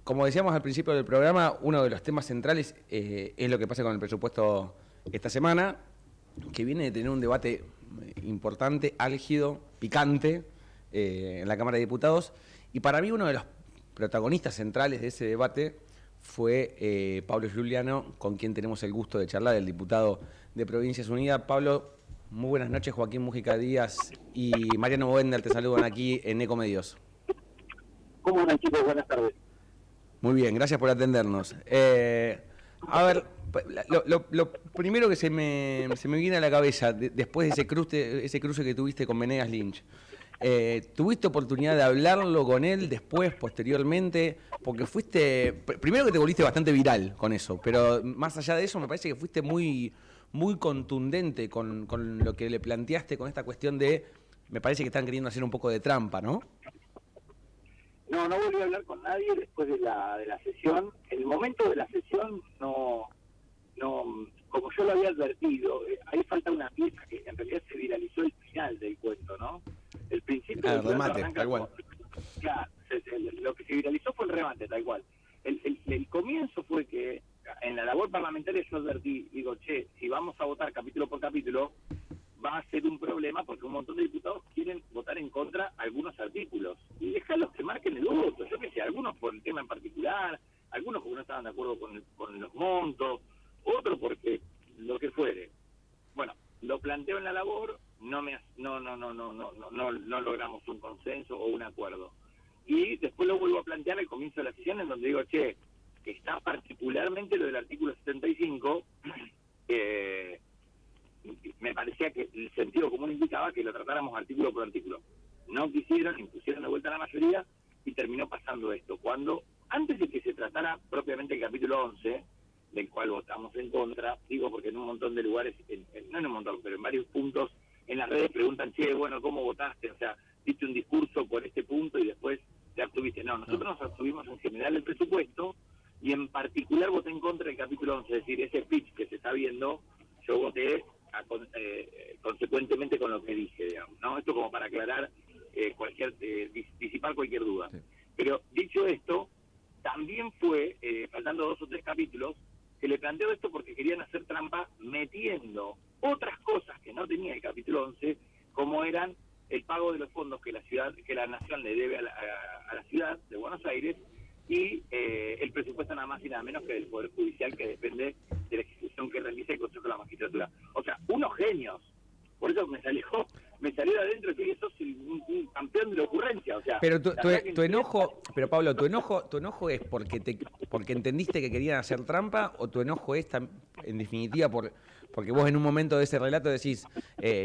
como decíamos al principio del programa, uno de los temas centrales es lo que pasa con el presupuesto esta semana, que viene de tener un debate importante, álgido, picante, en la Cámara de Diputados. Y para mí uno de los protagonistas centrales de ese debate fue Pablo Giuliano, con quien tenemos el gusto de charlar, el diputado de Provincias Unidas. Pablo, muy buenas noches. Joaquín Mújica Díaz y Mariano Wendel te saludan aquí en Ecomedios. ¿Cómo andan, chicos? Buenas tardes. Muy bien, gracias por atendernos. A ver, lo primero que se me viene a la cabeza, después de ese cruce que tuviste con Venegas Lynch, ¿tuviste oportunidad de hablarlo con él después, posteriormente? Porque primero que te volviste bastante viral con eso, pero más allá de eso me parece que fuiste muy contundente con lo que le planteaste con esta cuestión me parece que están queriendo hacer un poco de trampa, ¿no? No volví a hablar con nadie después de la sesión. El momento de la sesión no, como yo lo había advertido, ahí falta una pieza que en realidad se viralizó el final del cuento, ¿no? El principio del remate, tal cual. Claro, lo que se viralizó fue el remate, tal cual. El comienzo fue que en la labor parlamentaria yo advertí, digo, si vamos a votar capítulo por capítulo, va a ser un problema porque un montón de diputados quieren votar en contra algunos artículos y dejarlos que marquen el voto. Yo qué sé, algunos por el tema en particular, algunos porque no estaban de acuerdo con los montos, otros porque lo que fuere. Bueno, lo planteo en la labor, no logramos un consenso o un acuerdo. Y después lo vuelvo a plantear al comienzo de la sesión en donde digo, que está particularmente lo del artículo 75, me parecía que el sentido común indicaba que lo tratáramos artículo por artículo. No quisieron, impusieron de vuelta a la mayoría y terminó pasando esto. Cuando, antes de que se tratara propiamente el capítulo 11, del cual votamos en contra, digo porque en un montón de lugares, no en un montón, pero en varios puntos, en las redes preguntan, bueno, ¿cómo votaste? O sea, diste un discurso por este punto y después te abstuviste. No, nosotros nos abstuvimos en general del presupuesto y en particular voté en contra del capítulo 11, es decir, ese pitch que se está viendo, yo voté consecuentemente con lo que dije, digamos, ¿no? Esto como para aclarar disipar cualquier duda. Sí. Pero dicho esto, también fue, faltando 2 o 3 capítulos, que le planteo esto porque querían hacer trampa metiendo otras cosas que no tenía el capítulo 11, como eran el pago de los fondos que la nación le debe a la ciudad de Buenos Aires y el presupuesto nada más y nada menos que del Poder Judicial, que depende de la ejecución que realiza el Consejo de la Magistratura. O sea, unos genios. Por eso me salió de adentro que sos un campeón de la ocurrencia. O sea, pero tu enojo, pero Pablo, tu enojo es porque entendiste que querían hacer trampa, o tu enojo es en definitiva porque vos en un momento de ese relato decís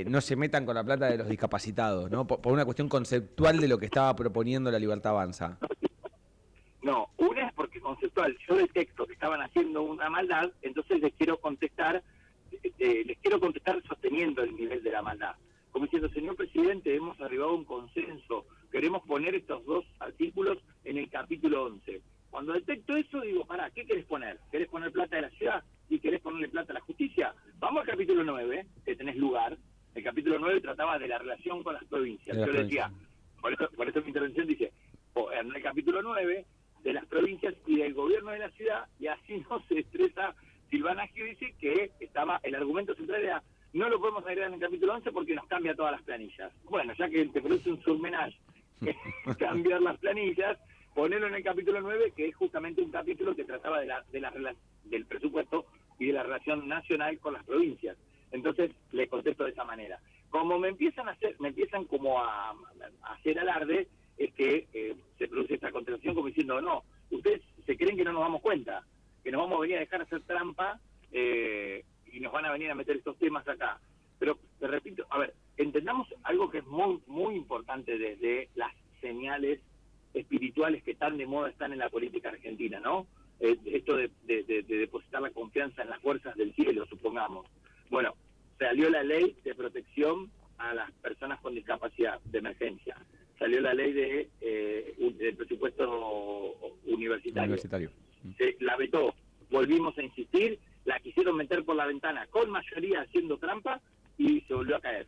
no se metan con la plata de los discapacitados, ¿no? Por una cuestión conceptual de lo que estaba proponiendo la Libertad Avanza. No, una es porque conceptual, yo detecto que estaban haciendo una maldad, entonces les quiero contestar sosteniendo el nivel de la maldad. Como diciendo, señor presidente, hemos arribado a un consenso, queremos poner estos 2 artículos en el capítulo 11. Cuando detecto eso, digo, ¿qué querés poner? ¿Querés poner plata de la ciudad y querés ponerle plata a la justicia? Vamos al capítulo 9, que tenés lugar. El capítulo 9 trataba de la relación con las provincias. Yo decía, por eso mi intervención dice, en el capítulo 9, de las provincias y del gobierno de la ciudad, y así no se estresa Silvana Gil, dice que el argumento central era, no lo podemos agregar en el capítulo 11 porque nos cambia todas las planillas. Bueno, ya que te produce un surmenage cambiar las planillas, ponerlo en el capítulo 9, que es justamente un capítulo que trataba del presupuesto y de la relación nacional con las provincias. Entonces, le contesto de esa manera. Como me empiezan como a hacer alarde, es que se produce esta contestación como diciendo, no, ustedes se creen que no nos damos cuenta, que nos vamos a venir a dejar hacer trampa y nos van a venir a meter estos temas acá. Pero, te repito, a ver, entendamos algo que es muy, muy importante desde las señales espirituales que tan de moda están en la política argentina, ¿no? Esto de depositar la confianza en las fuerzas del cielo, supongamos. Bueno, salió la ley de protección a las personas con discapacidad de emergencia. Salió la ley del presupuesto universitario. Se la vetó, volvimos a insistir, la quisieron meter por la ventana con mayoría haciendo trampa y se volvió a caer.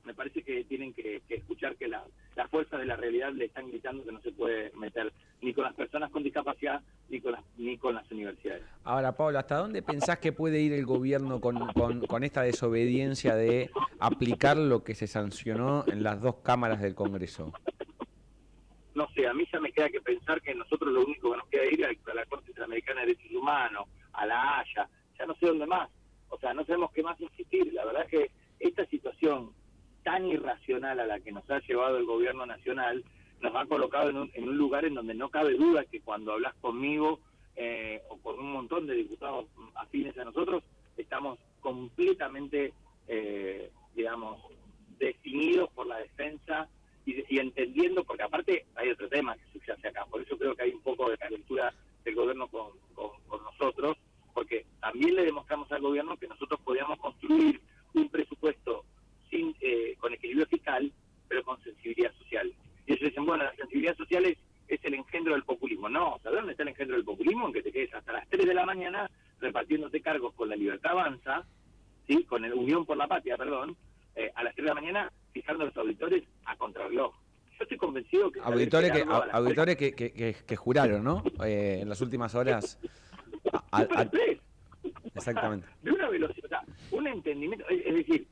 me parece que tienen que escuchar que las fuerzas de la realidad le están gritando que no se puede meter ni con las personas con discapacidad ni con las universidades. Ahora, Pablo, ¿hasta dónde pensás que puede ir el gobierno con esta desobediencia de aplicar lo que se sancionó en las dos cámaras del Congreso? No sé, a mí ya me queda que pensar que nosotros lo único que nos queda ir a la Corte Interamericana de Derechos Humanos, a la Haya, ya no sé dónde más. O sea, no sabemos qué más insistir. La verdad es que esta situación tan irracional a la que nos ha llevado el gobierno nacional nos ha colocado en un lugar en donde no cabe duda que cuando hablas conmigo o con un montón de diputados afines a nosotros, estamos completamente, digamos, definidos por la defensa y entendiendo, porque aparte hay otro tema que subyace acá, por eso creo que hay un poco de calentura del gobierno con nosotros, porque también le demostramos al gobierno que nosotros podíamos construir un presupuesto con equilibrio fiscal, pero con sensibilidad social. Y ellos dicen, bueno, la sensibilidad social es el engendro del populismo. No, ¿sabes dónde está el engendro del populismo? En que te quedes hasta las 3 de la mañana repartiéndote cargos con la Libertad Avanza, ¿sí? Con el Unión por la Patria, perdón, a las 3 de la mañana fijando los auditores a contrarreloj. Yo estoy convencido que... Auditores que juraron, ¿no? En las últimas horas. Exactamente. De una velocidad, un entendimiento, es decir,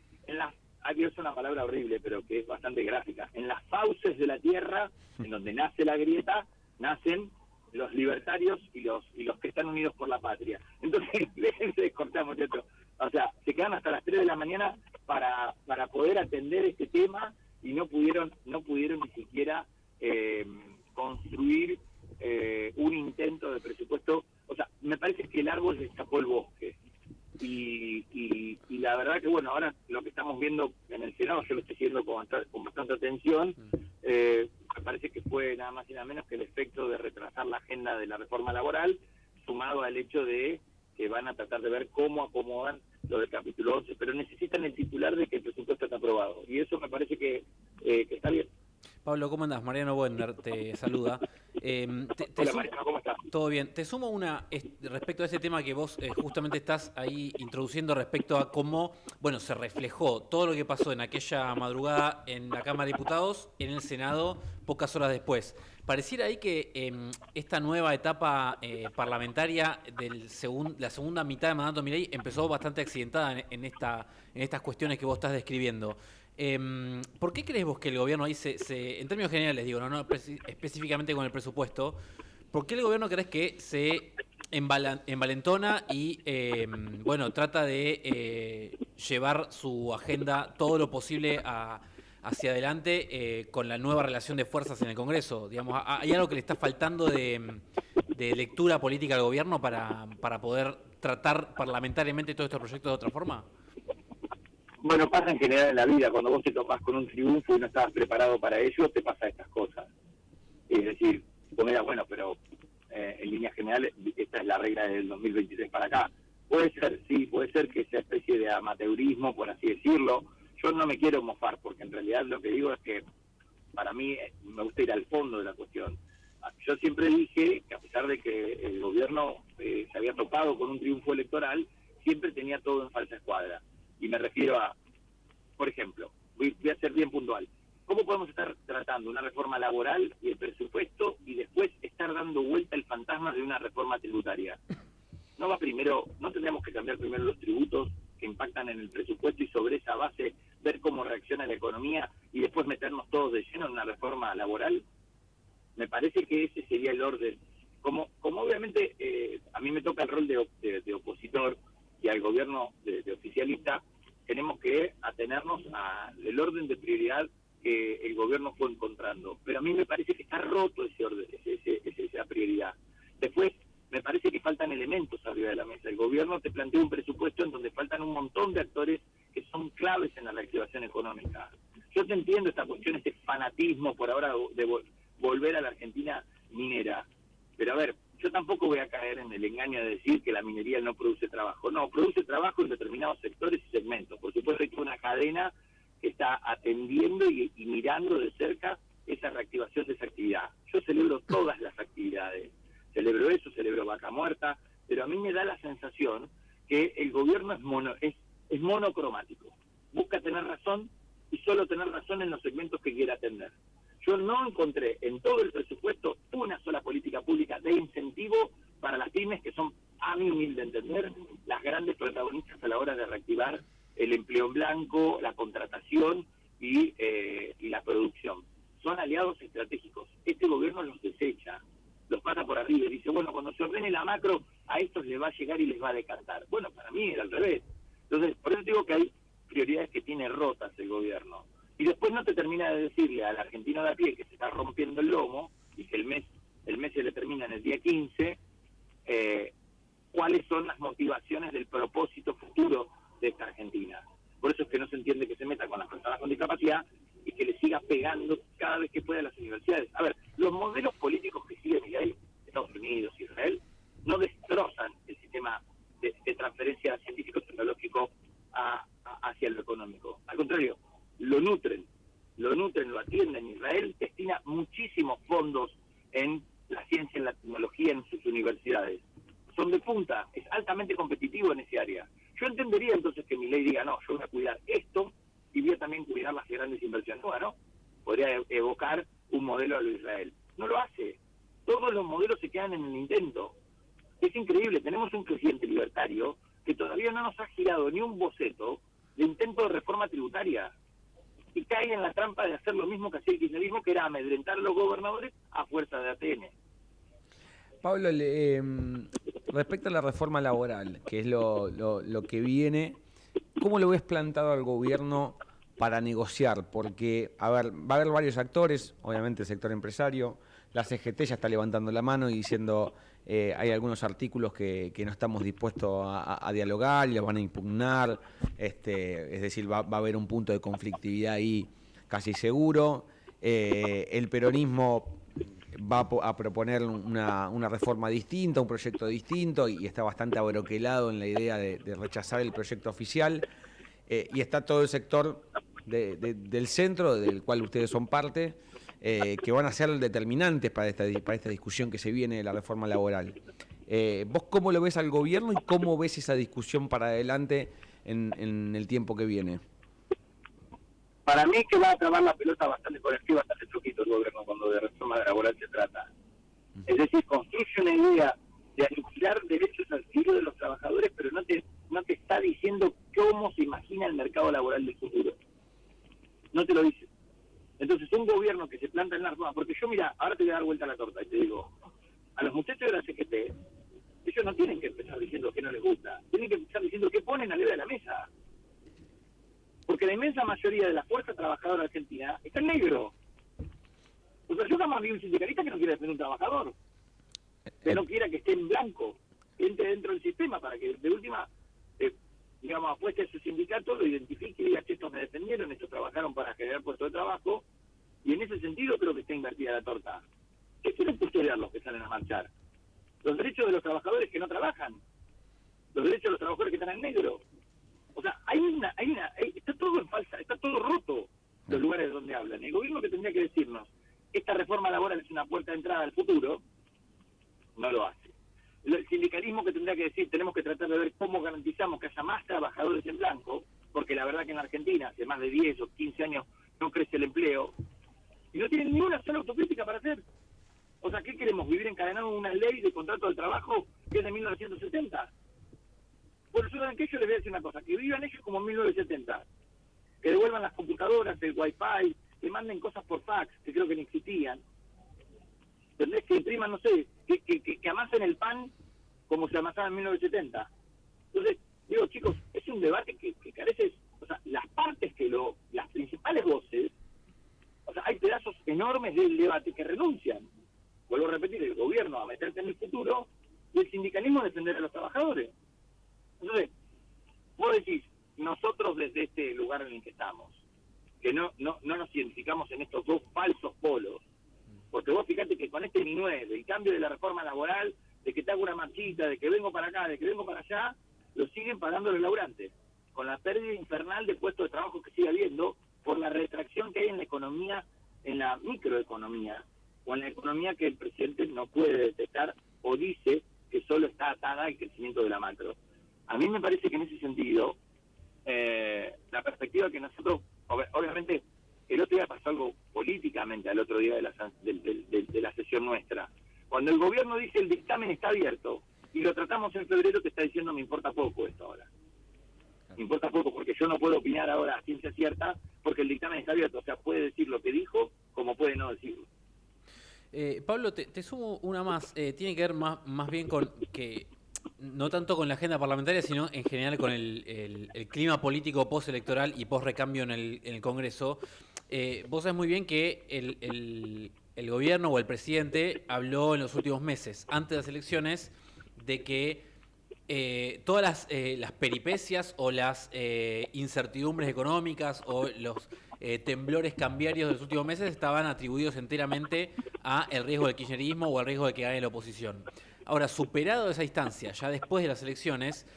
aquí es una palabra horrible, pero que es bastante gráfica. En las fauces de la tierra, en donde nace la grieta, nacen los libertarios y los que están unidos por la patria. Entonces, déjense de cortar, muchachos. O sea, se quedan hasta las 3 de la mañana para poder atender este tema y no pudieron ni siquiera construir un intento de presupuesto. O sea, me parece que el árbol le escapó el bosque. Y la verdad que, bueno, ahora lo que estamos viendo en el Senado, yo lo estoy siguiendo con bastante atención, me parece que fue nada más y nada menos que el efecto de retrasar la agenda de la reforma laboral, sumado al hecho de que van a tratar de ver cómo acomodan lo del capítulo 11, pero necesitan el titular de que el presupuesto está aprobado, y eso me parece que está bien. Pablo, ¿cómo andás? Mariano Wender te saluda. Hola Mariano, ¿cómo estás? Todo bien. Te sumo respecto a ese tema que vos justamente estás ahí introduciendo respecto a cómo, bueno, se reflejó todo lo que pasó en aquella madrugada en la Cámara de Diputados, en el Senado, pocas horas después. Pareciera ahí que esta nueva etapa parlamentaria la segunda mitad de mandato de Milei empezó bastante accidentada en estas cuestiones que vos estás describiendo. ¿Por qué crees vos que el gobierno ahí en términos generales, digo, no específicamente con el presupuesto, por qué el gobierno crees que se envalentona y, bueno, trata de llevar su agenda todo lo posible hacia adelante con la nueva relación de fuerzas en el Congreso? Digamos, ¿hay algo que le está faltando de lectura política al gobierno para poder tratar parlamentariamente todos estos proyectos de otra forma? Bueno, pasa en general en la vida, cuando vos te topás con un triunfo y no estabas preparado para ello, te pasa estas cosas. Es decir, vos me dirás, bueno, pero en líneas generales, esta es la regla del 2023 para acá. Puede ser, sí, puede ser que esa especie de amateurismo, por así decirlo. Yo no me quiero mofar, porque en realidad lo que digo es que para mí me gusta ir al fondo de la cuestión. Yo siempre dije que a pesar de que el gobierno se había topado con un triunfo electoral, siempre tenía todo en falsa escuadra. Y me refiero a, por ejemplo, voy a ser bien puntual. ¿Cómo podemos estar tratando una reforma laboral y el presupuesto y después estar dando vuelta el fantasma de una reforma tributaria? ¿No tendríamos que cambiar primero los tributos que impactan en el presupuesto y sobre esa base ver cómo reacciona la economía y después meternos todos de lleno en una reforma laboral? Me parece que ese sería el orden. Como obviamente a mí me toca el rol de opositor y al gobierno de oficialista, tenemos que atenernos al orden de prioridad que el gobierno fue encontrando. Pero a mí me parece que está roto ese orden, esa prioridad. Después, me parece que faltan elementos arriba de la mesa. El gobierno te plantea un presupuesto en donde faltan un montón de actores que son claves en la reactivación económica. Yo te entiendo esta cuestión, este fanatismo por ahora de volver a la Argentina minera. Pero a ver, yo tampoco voy a caer en el engaño de decir que la minería no produce trabajo. No, produce trabajo en determinados sectores y segmentos. Por supuesto hay toda una cadena que está atendiendo y mirando de cerca esa reactivación de esa actividad. Yo celebro todas las actividades. Celebro eso, celebro Vaca Muerta, pero a mí me da la sensación que el gobierno es monocromático. Busca tener razón y solo tener razón en los segmentos que quiera atender. Yo no encontré en todo el presupuesto una sola política pública de incentivo para las pymes, que son, a mi humilde entender, las grandes protagonistas a la hora de reactivar el empleo en blanco, la contratación y la producción. Son aliados estratégicos. Este gobierno los desecha, los pasa por arriba y dice, bueno, cuando se ordene la macro, a estos les va a llegar y les va a decantar. Bueno, para mí era al revés. Entonces, por eso digo que hay prioridades que tiene rotas el gobierno. Y después no te termina de decirle al argentino de a pie que se está rompiendo el lomo y que el mes se le termina en el día 15, cuáles son las motivaciones del propósito futuro de esta Argentina. Por eso es que no se entiende que se meta con las personas con discapacidad y que le siga pegando cada vez que pueda a las universidades. A ver, los modelos políticos que siguen Milei, Estados Unidos, Israel, no destrozan el sistema de transferencia científico-tecnológico hacia lo económico. Al contrario, lo nutren, lo atienden. Israel destina muchísimos fondos en la ciencia, en la tecnología, en sus universidades. Son de punta, es altamente competitivo en ese área. Yo entendería entonces que Milei diga, no, yo voy a cuidar esto y voy a también cuidar las grandes inversiones. Bueno, podría evocar un modelo de Israel. No lo hace. Todos los modelos se quedan en el intento. Es increíble, tenemos un presidente libertario que todavía no nos ha girado ni un boceto de intento de reforma tributaria. Y cae en la trampa de hacer lo mismo que hacía el kirchnerismo, que era amedrentar a los gobernadores a fuerza de ATN. Pablo, respecto a la reforma laboral, que es lo que viene, ¿cómo lo ves plantado al gobierno para negociar? Porque, a ver, va a haber varios actores, obviamente el sector empresario, la CGT ya está levantando la mano y diciendo hay algunos artículos que no estamos dispuestos a dialogar y los van a impugnar, es decir, va a haber un punto de conflictividad ahí casi seguro. El peronismo va a proponer una reforma distinta, un proyecto distinto, y está bastante abroquelado en la idea de rechazar el proyecto oficial. Y está todo el sector del centro, del cual ustedes son parte, que van a ser determinantes para esta discusión que se viene de la reforma laboral. ¿Vos cómo lo ves al gobierno y cómo ves esa discusión para adelante en el tiempo que viene? Para mí que va a trabar la pelota bastante por encima, bastante floquito el gobierno cuando de reforma laboral se trata. Es decir, construye una idea de aniquilar derechos al filo de los trabajadores, pero no te está diciendo cómo se imagina el mercado laboral del futuro. No te lo dice. Entonces, un gobierno que se planta en las normas, porque yo, mira, ahora te voy a dar vuelta a la torta y te digo, a los muchachos de la CGT, ellos no tienen que empezar diciendo que no les gusta, tienen que empezar diciendo qué ponen arriba de la mesa. Porque la inmensa mayoría de la fuerza trabajadora argentina está en negro. O sea, yo jamás vi un sindicalista que no quiera defender un trabajador, que no quiera que esté en blanco, que entre dentro del sistema para que de última, digamos, apueste a su sindicato, lo identifique y diga que estos me defendieron, estos trabajaron para generar puestos de trabajo, y en ese sentido creo que está invertida la torta. ¿Qué quieren custodiar los que salen a marchar? Los derechos de los trabajadores que no trabajan, los derechos de los trabajadores que están en negro. O sea, está todo en falsa, está todo roto los lugares donde hablan. El gobierno que tendría que decirnos, esta reforma laboral es una puerta de entrada al futuro, no lo hace. El sindicalismo que tendría que decir, tenemos que tratar de ver cómo garantizamos que haya más trabajadores en blanco, porque la verdad que en Argentina hace más de 10 o 15 años no crece el empleo, y no tienen ni una sola autocrítica para hacer. O sea, ¿qué queremos? ¿Vivir encadenados en una ley de contrato del trabajo que es de 1970? Por eso, ¿saben qué? Yo les voy a decir una cosa, que vivan ellos como en 1970, que devuelvan las computadoras, el wifi, que manden cosas por fax, que creo que ni existían, ¿entendés? Que impriman, no sé, que amasen el pan como se amasaba en 1970. Entonces, digo, chicos, es un debate que carece, o sea, las partes las principales voces, o sea, hay pedazos enormes del debate que renuncian. Vuelvo a repetir, el gobierno a meterse en el futuro y el sindicalismo a defender a los trabajadores. Entonces, vos decís, nosotros desde este lugar en el que estamos, que no nos identificamos en estos dos falsos polos, porque vos fíjate que con este minué, el cambio de la reforma laboral, de que te hago una marchita, de que vengo para acá, de que vengo para allá, lo siguen pagando los laburantes, con la pérdida infernal de puestos de trabajo que sigue habiendo, por la retracción que hay en la economía, en la microeconomía, o en la economía que el presidente no puede detectar o dice que solo está atada al crecimiento de la macro. A mí me parece que en ese sentido, la perspectiva perspectiva que nosotros, obviamente, el otro día pasó algo políticamente al otro día de la sesión nuestra. Cuando el gobierno dice el dictamen está abierto y lo tratamos en febrero, te está diciendo me importa poco esto ahora. Me importa poco porque yo no puedo opinar ahora a ciencia cierta porque el dictamen está abierto. O sea, puede decir lo que dijo como puede no decirlo. Pablo, te sumo una más. Tiene que ver más bien con que no tanto con la agenda parlamentaria, sino en general con el clima político postelectoral y post-recambio en el Congreso. Vos sabés muy bien que el gobierno o el presidente habló en los últimos meses, antes de las elecciones, de que todas las peripecias o las incertidumbres económicas o los temblores cambiarios de los últimos meses estaban atribuidos enteramente a el riesgo del kirchnerismo o al riesgo de que gane la oposición. Ahora, superado esa instancia, ya después de las elecciones,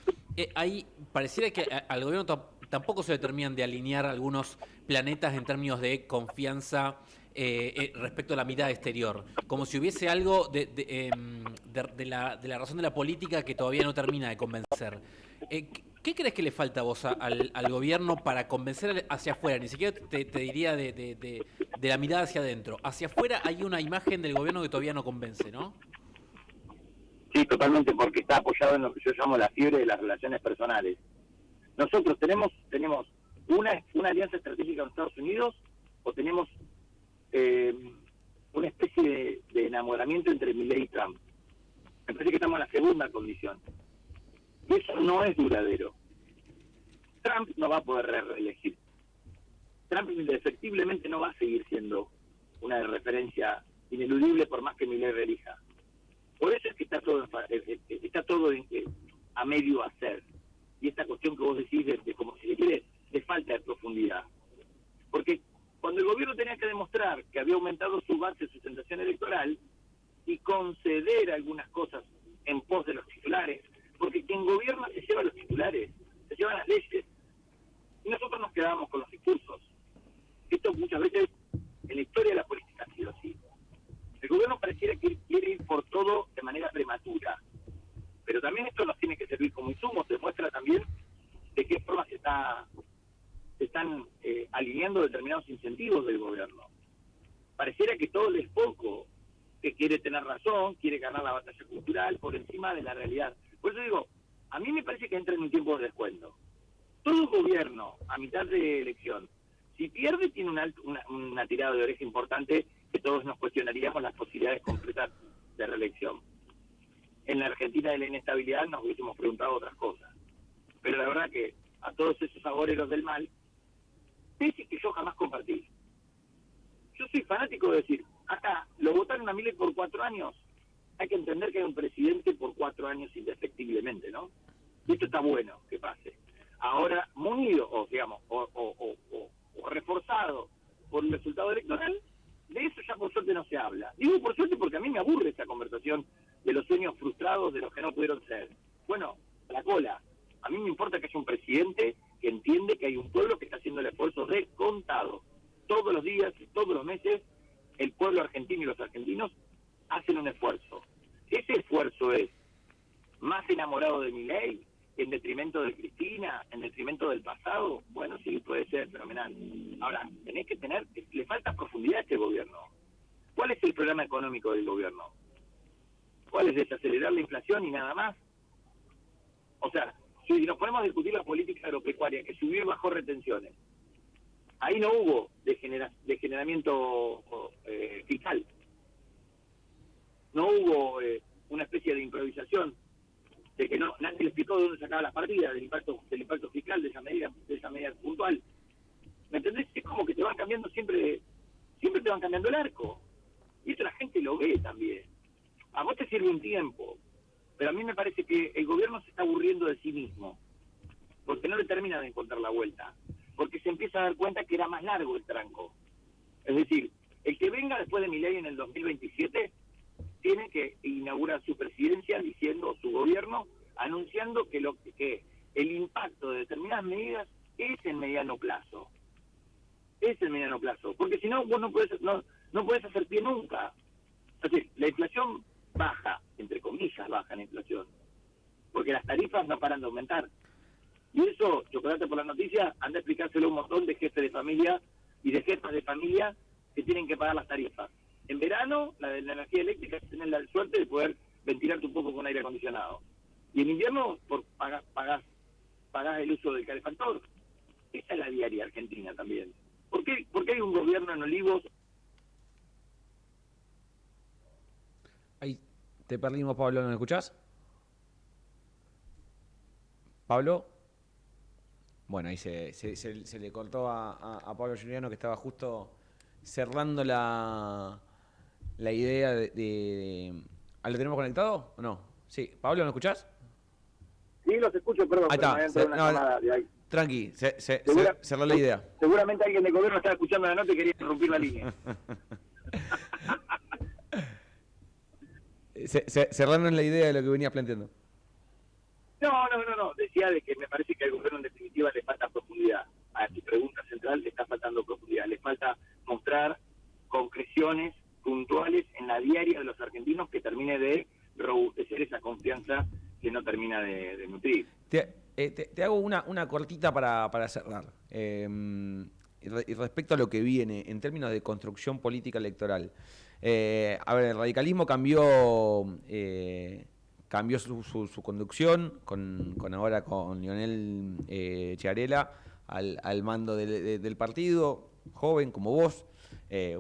ahí pareciera que al gobierno tampoco se le terminan de alinear algunos planetas en términos de confianza respecto a la mirada exterior, como si hubiese algo de la razón de la política que todavía no termina de convencer. ¿Qué crees que le falta a vos al gobierno para convencer hacia afuera? Ni siquiera te diría de la mirada hacia adentro. Hacia afuera hay una imagen del gobierno que todavía no convence, ¿no? Sí, totalmente, porque está apoyado en lo que yo llamo la fiebre de las relaciones personales. Nosotros tenemos una alianza estratégica con Estados Unidos o tenemos una especie de enamoramiento entre Milei y Trump. Me parece que estamos en la segunda condición. Y eso no es duradero. Trump no va a poder reelegir. Trump indefectiblemente no va a seguir siendo una referencia ineludible por más que Milei reelija. Por eso es que está todo a medio hacer. Y esta cuestión que vos decís de como si se quiere, de falta de profundidad. Porque cuando el gobierno tenía que demostrar que había aumentado su base de sustentación electoral y conceder algunas cosas en pos de los titulares, porque quien gobierna se lleva los titulares, se llevan las leyes, y nosotros nos quedábamos con los discursos. Esto muchas veces en la historia de la política ha sido así. El gobierno pareciera que quiere ir por todo de manera prematura, pero también esto nos tiene que servir como insumo, se muestra también de qué forma se están alineando determinados incentivos del gobierno. Pareciera que todo es poco, que quiere tener razón, quiere ganar la batalla cultural por encima de la realidad. Por eso digo, a mí me parece que entra en un tiempo de descuento. Todo gobierno, a mitad de elección, si pierde, tiene una tirada de oreja importante que todos nos cuestionaríamos las posibilidades concretas de reelección. En la Argentina de la inestabilidad nos hubiésemos preguntado otras cosas. Pero la verdad que a todos esos agoreros del mal, tesis que yo jamás compartí. Yo soy fanático de decir, acá lo votaron a Milei por 4 años, hay que entender que hay un presidente por 4 años indefectiblemente, ¿no? Y esto está bueno que pase. Ahora, munido, o digamos, o reforzado por el resultado electoral, de eso ya por suerte no se habla. Digo por suerte porque a mí me aburre esa conversación de los sueños frustrados, de los que no pudieron ser. Bueno, la cola. A mí me importa que haya un presidente que entiende que hay un pueblo que está haciendo el esfuerzo de contado. Todos los días y todos los meses, el pueblo argentino y los argentinos hacen un esfuerzo. Ese esfuerzo es más enamorado de Milei, en detrimento de Cristina, en detrimento del pasado. Bueno, sí, puede ser fenomenal. Ahora, tenés que le falta profundidad a este gobierno. ¿Cuál es el programa económico del gobierno? ¿Cuál es? Desacelerar la inflación y nada más. O sea, si nos ponemos a discutir la política agropecuaria, que subió y bajó retenciones, ahí no hubo degeneramiento fiscal. No hubo una especie de improvisación de que nadie le explicó de dónde sacaba las partidas, del impacto fiscal de esa medida puntual. ¿Me entendés? Es como que te van cambiando siempre te van cambiando el arco. Y eso la gente lo ve también. A vos te sirve un tiempo, pero a mí me parece que el gobierno se está aburriendo de sí mismo, porque no le termina de encontrar la vuelta, porque se empieza a dar cuenta que era más largo el tranco. Es decir, el que venga después de Milei en el 2027 tiene que inaugurar su presidencia diciendo, su gobierno, anunciando que el impacto de determinadas medidas es en mediano plazo. Es el mediano plazo, porque si no, vos no podés hacer pie nunca. Es decir, la inflación baja, entre comillas baja la inflación, porque las tarifas no paran de aumentar. Y eso, chocolate por la noticia, anda a explicárselo a un montón de jefes de familia y de jefas de familia que tienen que pagar las tarifas. En verano, la de la energía eléctrica, tenés la suerte de poder ventilarte un poco con aire acondicionado. Y en invierno, pagás el uso del calefactor. Esa es la diaria argentina también. ¿Por qué hay un gobierno en Olivos? Ahí te perdimos, Pablo, ¿no me escuchás? ¿Pablo? Bueno, ahí se le cortó a Pablo Giuliano, que estaba justo cerrando la idea ¿lo tenemos conectado o no? Sí. ¿Pablo, me escuchás? Sí, los escucho, perdón, Ahí pero me está. entró una llamada de ahí. Tranqui, Segura- cerró la idea. Seguramente alguien de gobierno estaba escuchando la nota y quería interrumpir la línea. Cerrarnos la idea de lo que venías planteando. No. Decía de que me parece que al gobierno en definitiva le falta profundidad. A tu pregunta central le está faltando profundidad. Le falta mostrar concreciones puntuales en la diaria de los argentinos que termine de robustecer esa confianza que no termina de nutrir. Te hago una cortita para cerrar. Y respecto a lo que viene en términos de construcción política electoral. A ver, el radicalismo cambió su conducción ahora con Lionel Chiarella al mando del partido, joven como vos,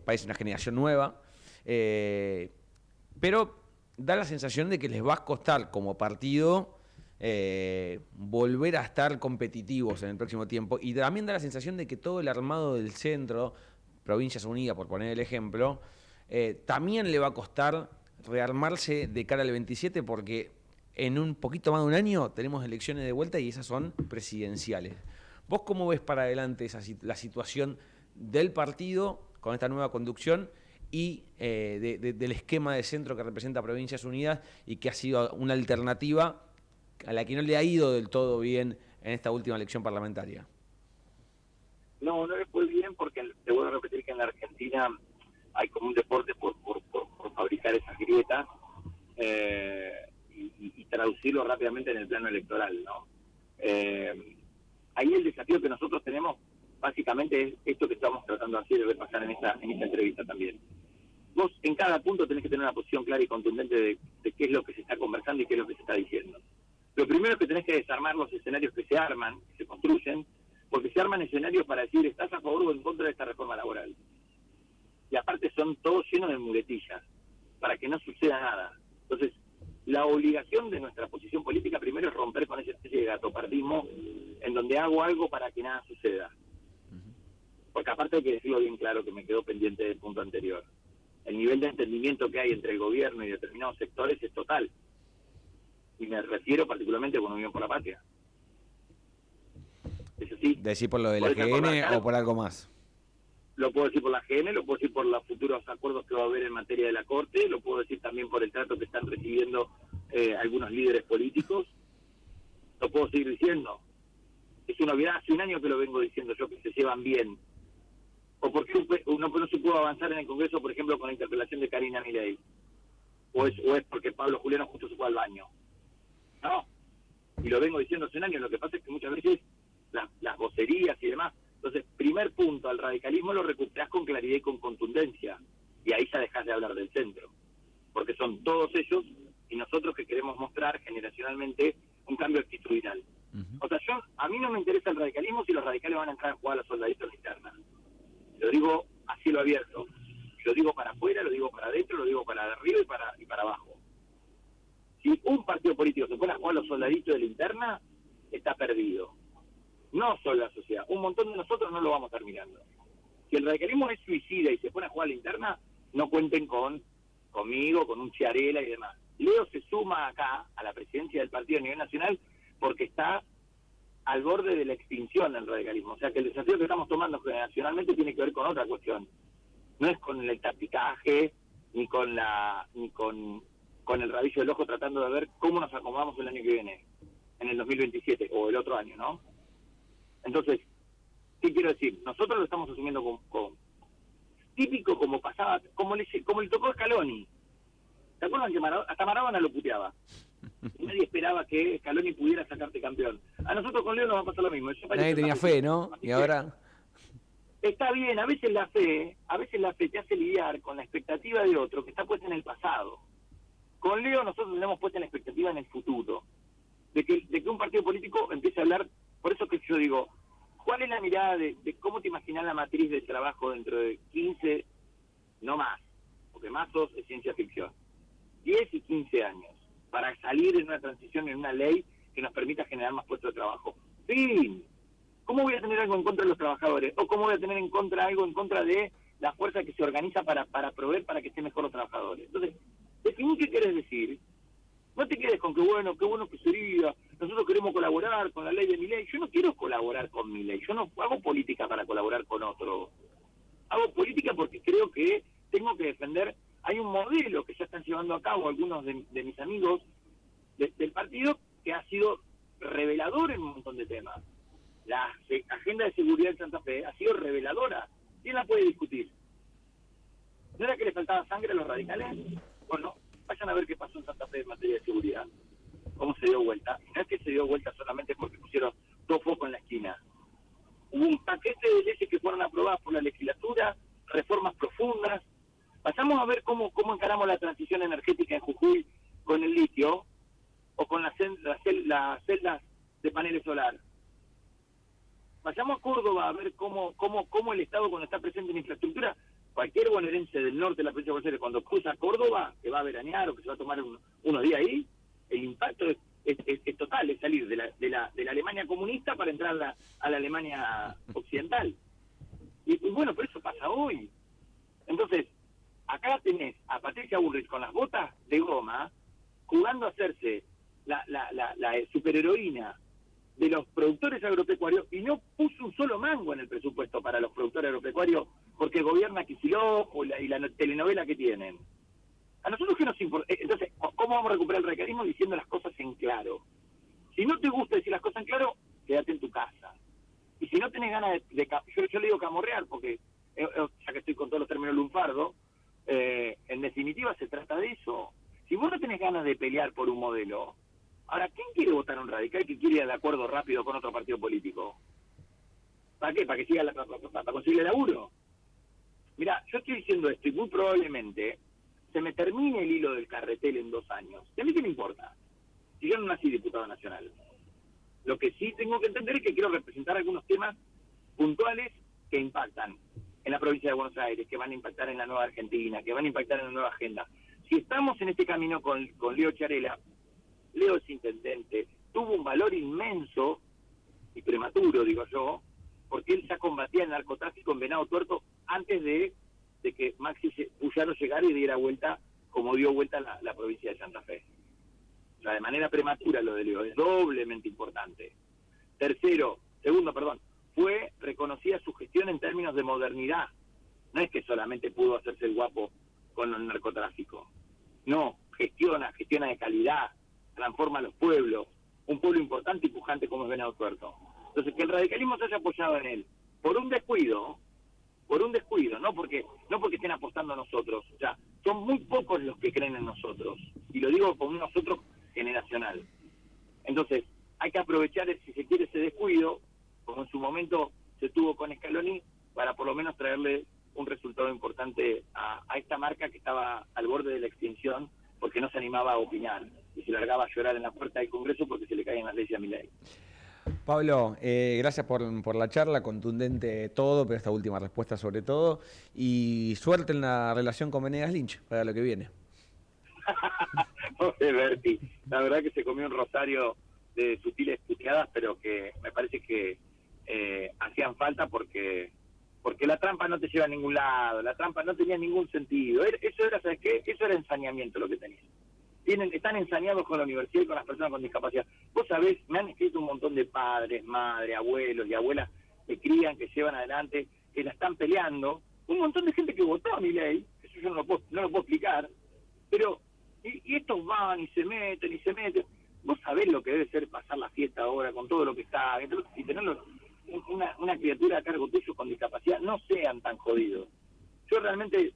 parece una generación nueva, pero da la sensación de que les va a costar como partido volver a estar competitivos en el próximo tiempo, y también da la sensación de que todo el armado del centro, Provincias Unidas por poner el ejemplo, también le va a costar rearmarse de cara al 27, porque en un poquito más de un año tenemos elecciones de vuelta y esas son presidenciales. ¿Vos cómo ves para adelante la situación del partido con esta nueva conducción y del esquema de centro que representa Provincias Unidas y que ha sido una alternativa a la que no le ha ido del todo bien en esta última elección parlamentaria? No le fue bien porque te vuelvo a repetir que en la Argentina hay como un deporte por fabricar esas grietas y traducirlo rápidamente en el plano electoral, ¿no? Ahí el desafío que nosotros tenemos básicamente es esto que estamos tratando así de repasar en esta entrevista también. Vos en cada punto tenés que tener una posición clara y contundente de qué es lo que se está conversando y qué es lo que se está diciendo. Lo primero es que tenés que desarmar los escenarios que se arman, que se construyen, porque se arman escenarios para decir, ¿estás a favor o en contra de esta reforma laboral? Y aparte son todos llenos de muletillas, para que no suceda nada. Entonces, la obligación de nuestra posición política primero es romper con esa especie de gatopardismo en donde hago algo para que nada suceda. Porque aparte hay que decirlo bien claro, que me quedó pendiente del punto anterior. El nivel de entendimiento que hay entre el gobierno y determinados sectores es total. Y me refiero particularmente con Unión por la Patria. Eso sí. ¿Decir por lo de la GN o por algo más? Lo puedo decir por la GN, lo puedo decir por los futuros acuerdos que va a haber en materia de la Corte, lo puedo decir también por el trato que están recibiendo algunos líderes políticos. Lo puedo seguir diciendo. Es una novedad, hace un año que lo vengo diciendo yo, que se llevan bien. ¿O por qué no se pudo avanzar en el Congreso, por ejemplo, con la interpelación de Karina Milei? ¿O es porque Pablo Juliano justo se fue al baño? No. Y lo vengo diciendo hace un año. Lo que pasa es que muchas veces las vocerías y demás. Entonces, primer punto, al radicalismo lo recuperás con claridad y con contundencia. Y ahí ya dejás de hablar del centro. Porque son todos ellos y nosotros que queremos mostrar generacionalmente un cambio actitudinal. O sea, a mí no me interesa el radicalismo si los radicales van a entrar a jugar a los soldaditos en interna. Lo digo a cielo abierto. Lo digo para afuera, lo digo para adentro, lo digo para arriba y para abajo. Si un partido político se pone a jugar a los soldaditos de la interna, está perdido. No solo la sociedad, un montón de nosotros no lo vamos a estar mirando. Si el radicalismo es suicida y se pone a jugar a la interna, no cuenten conmigo, con un Chiarella y demás. Leo se suma acá a la presidencia del partido a nivel nacional porque está al borde de la extinción del radicalismo. O sea que el desafío que estamos tomando generacionalmente tiene que ver con otra cuestión. No es con el tapicaje, ni con el rabillo del ojo tratando de ver cómo nos acomodamos el año que viene, en el 2027 o el otro año, ¿no? Entonces, ¿qué quiero decir? Nosotros lo estamos asumiendo con típico como pasaba, como le tocó a Scaloni. ¿Se acuerdan que hasta Maradona lo puteaba? Y nadie esperaba que Scaloni pudiera sacarte campeón. A nosotros con Leo nos va a pasar lo mismo. Nadie tenía fe, ¿no? Y ahora... Está bien, a veces la fe te hace lidiar con la expectativa de otro que está puesta en el pasado. Con Leo nosotros tenemos puesta la expectativa en el futuro, de que un partido político empiece a hablar. Por eso que yo digo, ¿cuál es la mirada de cómo te imaginas la matriz del trabajo dentro de 15, no más, porque más es ciencia ficción, 10 y 15 años, para salir en una transición, en una ley que nos permita generar más puestos de trabajo? Fin. ¿Cómo voy a tener algo en contra de los trabajadores? ¿O cómo voy a tener algo en contra de la fuerza que se organiza para proveer para que estén mejor los trabajadores? Entonces, definí qué querés decir. No te quedes con qué bueno que sería, nosotros queremos colaborar con la ley de mi ley. Yo no quiero colaborar con mi ley, yo no hago política para colaborar con otro. Hago política porque creo que tengo que defender. Hay un modelo que ya están llevando a cabo algunos de mis amigos del partido que ha sido revelador en un montón de temas. La agenda de seguridad de Santa Fe ha sido reveladora. ¿Quién la puede discutir? ¿No era que le faltaba sangre a los radicales? Bueno, vayan a ver qué pasó en Santa Fe en materia de seguridad. Cómo se dio vuelta. Y no es que se dio vuelta solamente porque pusieron dos focos en la esquina. Hubo un paquete de leyes que fueron aprobadas por la legislatura, reformas profundas. Pasamos a ver cómo encaramos la transición energética en Jujuy con el litio o con las celdas de paneles solares. Vayamos a Córdoba a ver cómo el Estado, cuando está presente en infraestructura, cualquier bonaerense del norte de la provincia de Buenos Aires, cuando cruza Córdoba, que va a veranear o que se va a tomar unos días ahí, el impacto es total, es salir de la Alemania comunista para entrar a la Alemania occidental. Y bueno, pero eso pasa hoy. Entonces, acá tenés a Patricia Bullrich con las botas de goma, jugando a hacerse la superheroína de los productores agropecuarios, y no puso un solo mango en el presupuesto para los productores agropecuarios porque gobierna Kicillof y la telenovela que tienen. A nosotros que nos importa. Entonces, ¿cómo vamos a recuperar el radicalismo? Diciendo las cosas en claro. Si no te gusta decir las cosas en claro, quédate en tu casa. Y si no tenés ganas yo le digo camorrear, porque ya que estoy con todos los términos lunfardos, en definitiva se trata de eso. Si vos no tenés ganas de pelear por un modelo, ahora, ¿quién quiere votar a un radical que quiere ir de acuerdo rápido con otro partido político? ¿Para qué? ¿Para que siga para conseguir laburo? Mirá, yo estoy diciendo esto y muy probablemente se me termine el hilo del carretel en 2 años. ¿Y a mí qué me importa? Si yo no nací diputado nacional. Lo que sí tengo que entender es que quiero representar algunos temas puntuales que impactan en la provincia de Buenos Aires, que van a impactar en la nueva Argentina, que van a impactar en la nueva agenda. Si estamos en este camino con Leo Chiarella, Leo es intendente, tuvo un valor inmenso y prematuro, digo yo, porque él ya combatía el narcotráfico en Venado Tuerto antes de que Maxi Puyaro llegara y diera vuelta como dio vuelta la provincia de Santa Fe. O sea, de manera prematura lo de Leo es doblemente importante. Segundo, fue reconocida su gestión en términos de modernidad. No es que solamente pudo hacerse el guapo con el narcotráfico. No, gestiona de calidad, transforma a los pueblos, un pueblo importante y pujante como es Venado Tuerto. Entonces, que el radicalismo se haya apoyado en él por un descuido, no porque estén apostando a nosotros. O sea, son muy pocos los que creen en nosotros, y lo digo con un nosotros generacional. Entonces, hay que aprovechar, si se quiere, ese descuido, como en su momento se tuvo con Scaloni, para por lo menos traerle un resultado importante a esta marca que estaba al borde de la extinción porque no se animaba a opinar y se largaba a llorar en la puerta del Congreso porque se le caían las leyes a Milei. Pablo, gracias por la charla, contundente todo, pero esta última respuesta sobre todo, y suerte en la relación con Venegas Lynch para lo que viene. Pobre Berti, la verdad que se comió un rosario de sutiles puteadas, pero que me parece que hacían falta porque la trampa no te lleva a ningún lado, la trampa no tenía ningún sentido. Eso era, ¿sabes qué? Eso era ensañamiento lo que tenían. Están ensañados con la universidad y con las personas con discapacidad. Vos sabés, me han escrito un montón de padres, madres, abuelos y abuelas que crían, que llevan adelante, que la están peleando. Un montón de gente que votó a Milei, eso yo no lo puedo explicar, pero y estos van y se meten. Vos sabés lo que debe ser pasar la fiesta ahora con todo lo que está, y tener una criatura a cargo tuyo con discapacidad. No sean tan jodidos. Yo realmente,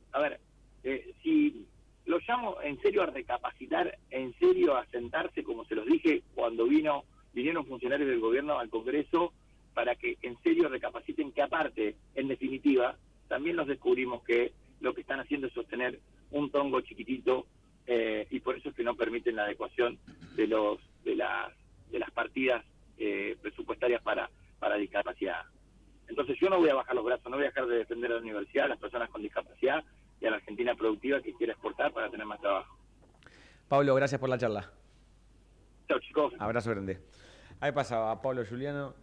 si los llamo en serio a recapacitar, en serio a sentarse, como se los dije cuando vino vinieron funcionarios del gobierno al Congreso para que en serio recapaciten que aparte, en definitiva, también nos descubrimos que lo que están haciendo es sostener un tongo chiquitito y por eso es que no permiten la adecuación de las partidas presupuestarias para discapacidad. Entonces yo no voy a bajar los brazos, no voy a dejar de defender a la universidad, a las personas con discapacidad y a la Argentina productiva que quiere exportar para tener más trabajo. Pablo, gracias por la charla. Chao, chicos. Abrazo grande. Ahí pasaba Pablo Giuliano.